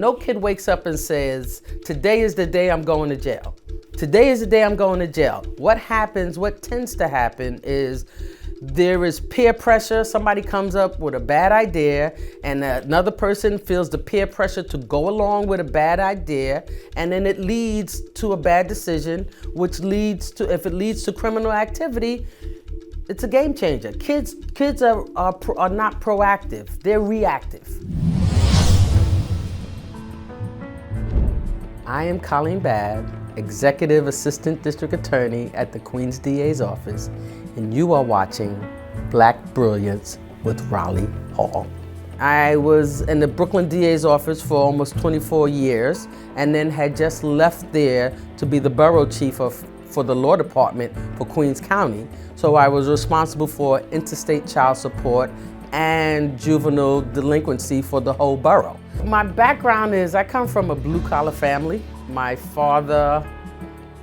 No kid wakes up and says, today is the day I'm going to jail. Today is the day I'm going to jail. What tends to happen is there is peer pressure. Somebody comes up with a bad idea and another person feels the peer pressure to go along with a bad idea, and then it leads to a bad decision, which leads to, if it leads to criminal activity, it's a game changer. Kids are not proactive, they're reactive. I am Colleen Babb, Executive Assistant District Attorney at the Queens DA's office, and you are watching BLAQ Brilliance with Raleigh Hall. I was in the Brooklyn DA's office for almost 24 years and then had just left there to be the Borough Chief for the Law Department for Queens County. So I was responsible for interstate child support and juvenile delinquency for the whole borough. My background is I come from a blue-collar family. My father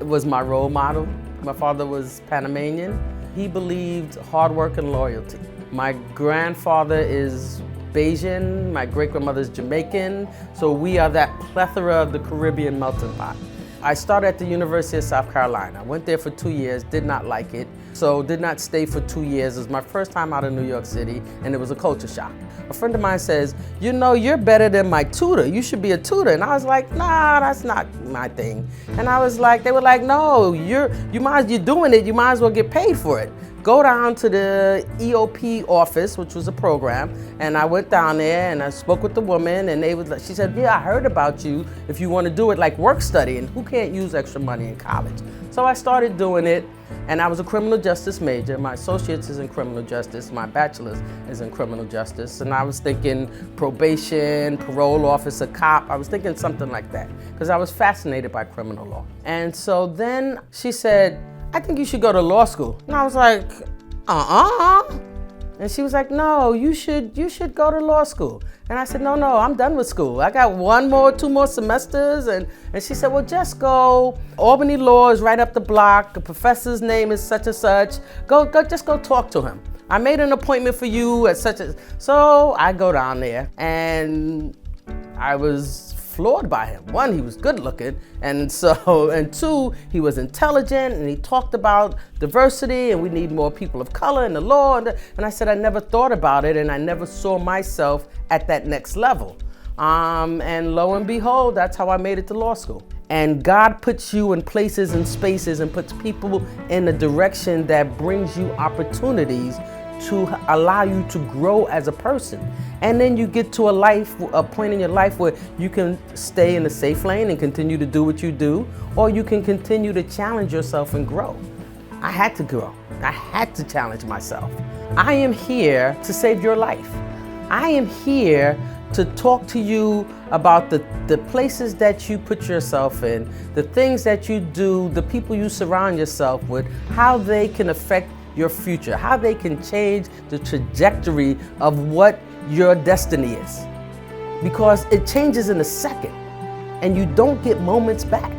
was my role model. My father was Panamanian. He believed hard work and loyalty. My grandfather is Bajan, my great-grandmother is Jamaican, so we are that plethora of the Caribbean melting pot. I started at the University of South Carolina. Went there for 2 years, did not like it, so did not stay for 2 years. It was my first time out of New York City, and it was a culture shock. A friend of mine says, you know, you're better than my tutor. You should be a tutor. And I was like, nah, that's not my thing. And I was like, they were like, no, you're doing it, you might as well get paid for it. Go down to the EOP office, which was a program, and I went down there and I spoke with the woman, and she said, yeah, I heard about you if you want to do it like work study, and who can't use extra money in college? So I started doing it, and I was a criminal justice major. My associate's is in criminal justice, my bachelor's is in criminal justice, and I was thinking probation, parole officer, cop. I was thinking something like that, because I was fascinated by criminal law. And so then she said, I think you should go to law school. And I was like, And she was like, no, you should go to law school. And I said, no, I'm done with school. I got 2 more semesters. And she said, well, just go. Albany Law is right up the block. The professor's name is such and such. Just go talk to him. I made an appointment for you at such a, so I go down there, and I was floored by him. 1, he was good looking, and 2, he was intelligent, and he talked about diversity, and we need more people of color in the law, and I said I never thought about it, and I never saw myself at that next level. And lo and behold, that's how I made it to law school. And God puts you in places and spaces and puts people in a direction that brings you opportunities to allow you to grow as a person. And then you get to a point in your life where you can stay in a safe lane and continue to do what you do, or you can continue to challenge yourself and grow. I had to grow. I had to challenge myself. I am here to save your life. I am here to talk to you about the places that you put yourself in, the things that you do, the people you surround yourself with, how they can affect your future, how they can change the trajectory of what your destiny is. Because it changes in a second, and you don't get moments back.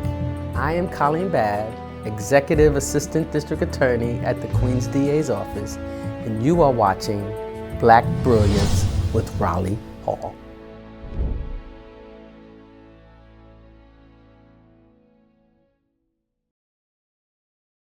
I am Colleen Babb, Executive Assistant District Attorney at the Queens DA's office, and you are watching BLAQ Brilliance with Raleigh Hall.